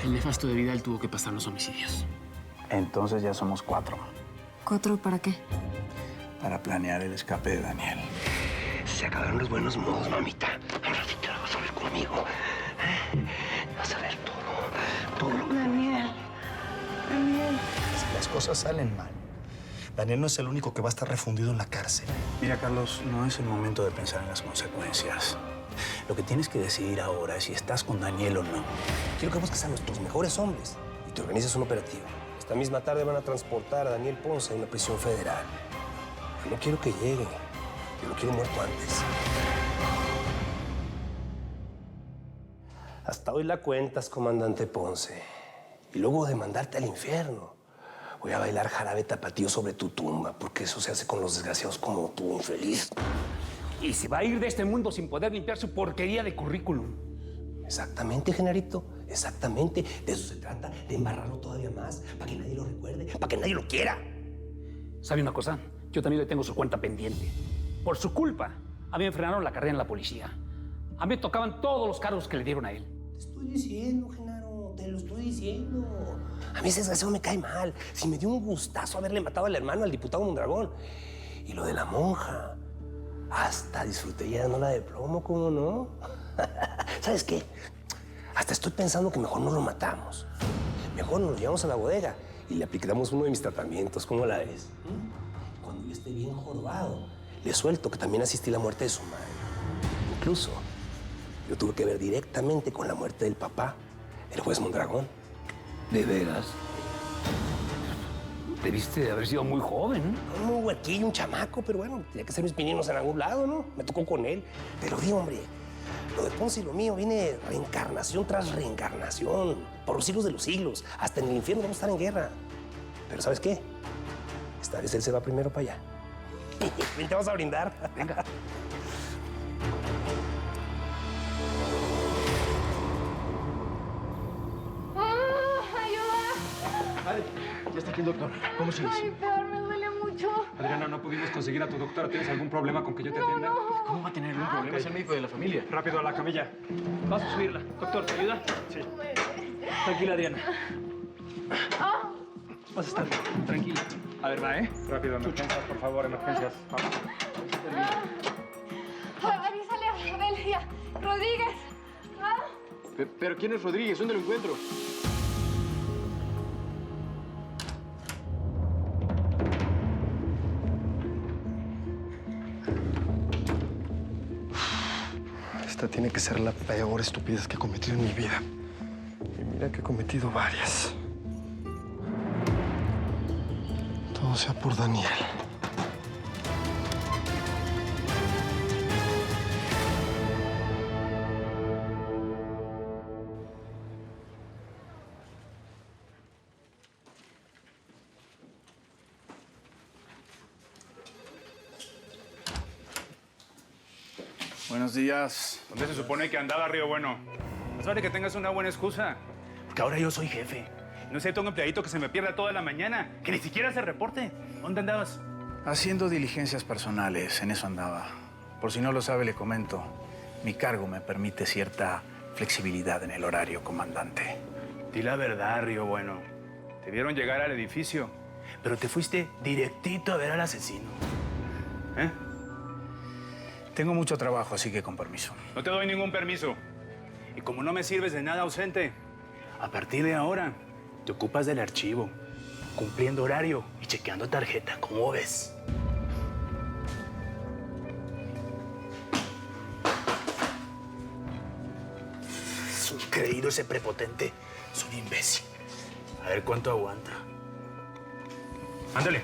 El nefasto de Vidal tuvo que pasar los homicidios. Entonces ya somos 4. ¿4 para qué? Para planear el escape de Daniel. Se acabaron los buenos modos, mamita. Al ratito la vas a ver conmigo. Vas a ver todo lo que... Daniel. Si las cosas salen mal, Daniel no es el único que va a estar refundido en la cárcel. Mira, Carlos, no es el momento de pensar en las consecuencias. Lo que tienes que decidir ahora es si estás con Daniel o no. Quiero que busques a nuestros mejores hombres y te organices un operativo. Esta misma tarde van a transportar a Daniel Ponce a una prisión federal. Yo no quiero que llegue. Yo lo quiero muerto antes. Hasta hoy la cuentas, comandante Ponce. Y luego de mandarte al infierno, voy a bailar jarabe tapatío sobre tu tumba, porque eso se hace con los desgraciados como tú, infeliz. Y se va a ir de este mundo sin poder limpiar su porquería de currículum. Exactamente, Genarito. Exactamente. De eso se trata, de embarrarlo todavía más, para que nadie lo recuerde, para que nadie lo quiera. ¿Sabe una cosa? Yo también le tengo su cuenta pendiente. Por su culpa, a mí me frenaron la carrera en la policía. A mí me tocaban todos los cargos que le dieron a él. Te estoy diciendo, Genaro, te lo estoy diciendo. A mí ese desgraciado me cae mal. Si me dio un gustazo haberle matado al hermano, al diputado Mondragón. Y lo de la monja, hasta disfruté ya no la de plomo, ¿cómo no? ¿Sabes qué? Hasta estoy pensando que mejor no lo matamos. Mejor nos lo llevamos a la bodega y le aplicamos uno de mis tratamientos. ¿Cómo la ves? Cuando yo esté bien jorobado, le suelto que también asistí a la muerte de su madre. Incluso, yo tuve que ver directamente con la muerte del papá, el juez Mondragón. ¿De veras? Debiste de haber sido muy joven. Un huerquillo, un chamaco, pero bueno, tenía que ser mis pininos en algún lado, ¿no? Me tocó con él. Pero di, hombre, lo de Ponce y lo mío viene reencarnación tras reencarnación, por los siglos de los siglos. Hasta en el infierno vamos a estar en guerra. Pero ¿sabes qué? Esta vez él se va primero para allá. Ven, te vas a brindar. Venga. Vale, ya está aquí el doctor. ¿Cómo sigues? Ay, peor, me duele mucho. Adriana, no pudimos conseguir a tu doctora. ¿Tienes algún problema con que yo te atienda? ¿Cómo va a tener un problema? Es el médico de la familia. Rápido a la camilla. Vas a subirla. Doctor, ¿te ayuda? Sí. Tranquila, Diana. Vas a estar tranquila. A ver, va, ¿eh? Rápido, emergencias, por favor, emergencias. Vamos. Avísale a Abelia Rodríguez. ¿Pero quién es Rodríguez? ¿Dónde lo encuentro? Esta tiene que ser la peor estupidez que he cometido en mi vida. Y mira que he cometido varias. Todo sea por Daniel. Buenos días. ¿Dónde se supone que andaba Río Bueno? Más vale que tengas una buena excusa. Porque ahora yo soy jefe. No sé, tengo un empleadito que se me pierda toda la mañana, que ni siquiera se reporte. ¿Dónde andabas? Haciendo diligencias personales, en eso andaba. Por si no lo sabe, le comento. Mi cargo me permite cierta flexibilidad en el horario, comandante. Di la verdad, Río Bueno. Te vieron llegar al edificio, pero te fuiste directito a ver al asesino. ¿Eh? Tengo mucho trabajo, así que con permiso. No te doy ningún permiso. Y como no me sirves de nada ausente, a partir de ahora te ocupas del archivo, cumpliendo horario y chequeando tarjeta. ¿Cómo ves? Es un creído ese prepotente. Es un imbécil. A ver cuánto aguanta. Ándale.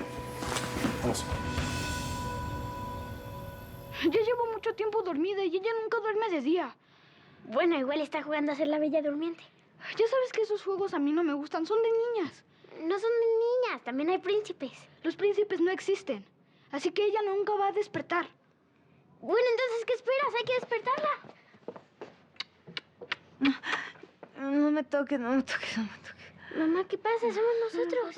Vamos. Yo llevo mucho tiempo dormida y ella nunca duerme de día. Bueno, igual está jugando a ser la bella durmiente. Ya sabes que esos juegos a mí no me gustan, son de niñas. No son de niñas, también hay príncipes. Los príncipes no existen, así que ella nunca va a despertar. Bueno, entonces, ¿qué esperas? Hay que despertarla. No me toques, no me toques, no me toques. Mamá, ¿qué pasa? Somos nosotros.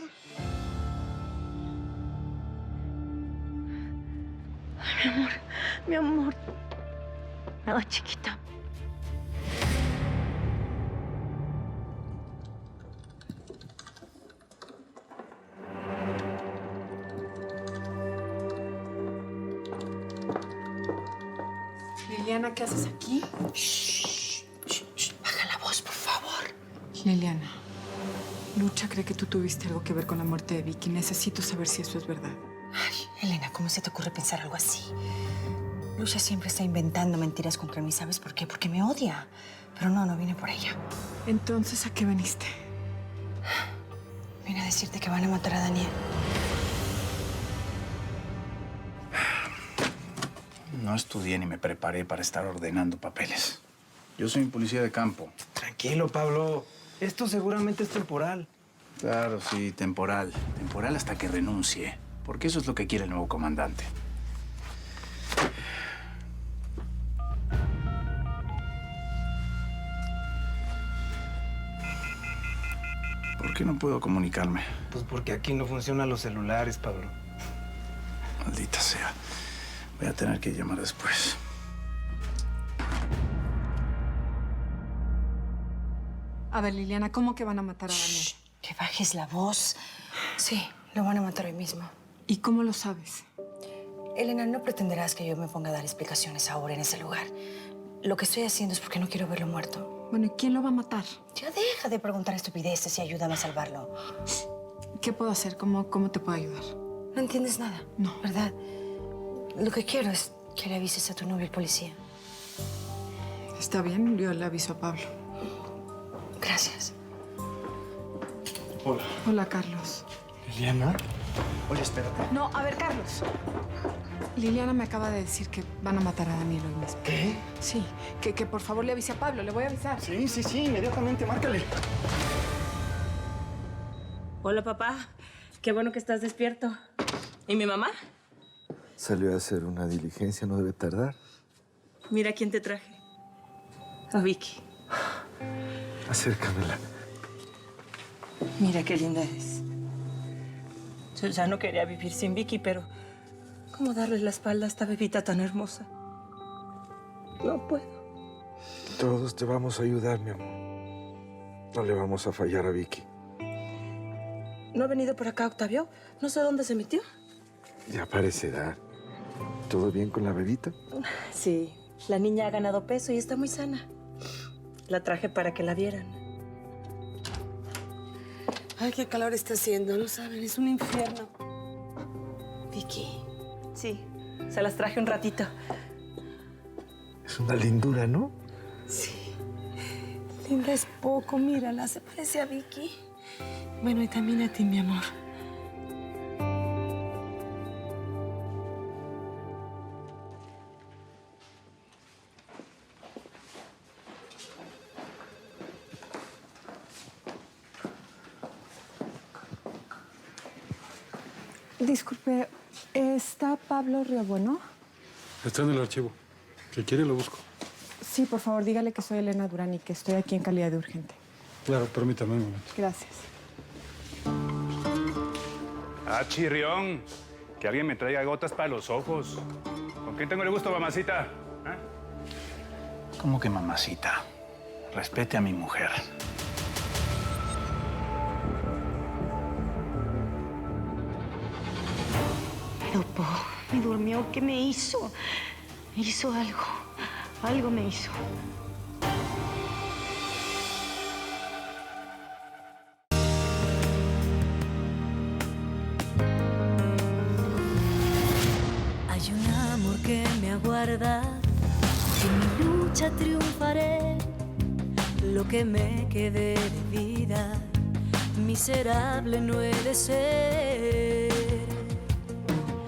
Ay, mi amor, mi amor. No, chiquita. Liliana, ¿qué haces aquí? Baja la voz, por favor. Liliana, Lucha cree que tú tuviste algo que ver con la muerte de Vicky. Necesito saber si eso es verdad. Ay, Elena, ¿cómo se te ocurre pensar algo así? Lucha siempre está inventando mentiras contra mí. ¿Sabes por qué? Porque me odia. Pero no vine por ella. Entonces, ¿a qué viniste? Vine a decirte que van a matar a Daniel. No estudié ni me preparé para estar ordenando papeles. Yo soy un policía de campo. Tranquilo, Pablo. Esto seguramente es temporal. Claro, sí, temporal. Temporal hasta que renuncie. Porque eso es lo que quiere el nuevo comandante. ¿Por qué no puedo comunicarme? Pues porque aquí no funcionan los celulares, Pablo. Maldita sea. Voy a tener que llamar después. A ver, Liliana, ¿cómo que van a matar a Daniel? Shh, que bajes la voz. Sí, lo van a matar hoy mismo. ¿Y cómo lo sabes? Elena, no pretenderás que yo me ponga a dar explicaciones ahora en ese lugar. Lo que estoy haciendo es porque no quiero verlo muerto. Bueno, ¿y quién lo va a matar? Ya deja de preguntar estupideces y ayúdame a salvarlo. ¿Qué puedo hacer? ¿Cómo te puedo ayudar? No entiendes nada. No. ¿Verdad? Lo que quiero es que le avises a tu novio, el policía. Está bien, yo le aviso a Pablo. Gracias. Hola. Hola, Carlos. ¿Liliana? Oye, espérate. No, a ver, Carlos. Liliana me acaba de decir que van a matar a Daniel hoy mismo. ¿Qué? Sí, que por favor le avise a Pablo. Le voy a avisar. Sí, inmediatamente, márcale. Hola, papá. Qué bueno que estás despierto. ¿Y mi mamá? Salió a hacer una diligencia, no debe tardar. Mira quién te traje. A Vicky. Acércamela. Mira qué linda es. Yo ya no quería vivir sin Vicky, pero ¿cómo darle la espalda a esta bebita tan hermosa? No puedo. Todos te vamos a ayudar, mi amor. No le vamos a fallar a Vicky. ¿No ha venido por acá, Octavio? No sé dónde se metió. Ya parecerá. ¿Todo bien con la bebita? Sí, la niña ha ganado peso y está muy sana. La traje para que la vieran. Ay, qué calor está haciendo, no saben, es un infierno. Vicky. Sí, se las traje un ratito. Es una lindura, ¿no? Sí. Linda es poco, mírala, se parece a Vicky. Bueno, y también a ti, mi amor. Disculpe, ¿está Pablo Riobueno? Está en el archivo. Si quiere, lo busco. Sí, por favor, dígale que soy Elena Durán y que estoy aquí en calidad de urgente. Claro, permítame un momento. Gracias. Ah, chirrión. Que alguien me traiga gotas para los ojos. ¿Con quién tengo el gusto, mamacita? ¿Ah? ¿Cómo que mamacita? Respete a mi mujer. No puedo. Me durmió. ¿Qué me hizo? Me hizo algo. Algo me hizo. Hay un amor que me aguarda. En mi lucha triunfaré. Lo que me quede de vida, miserable no he de ser.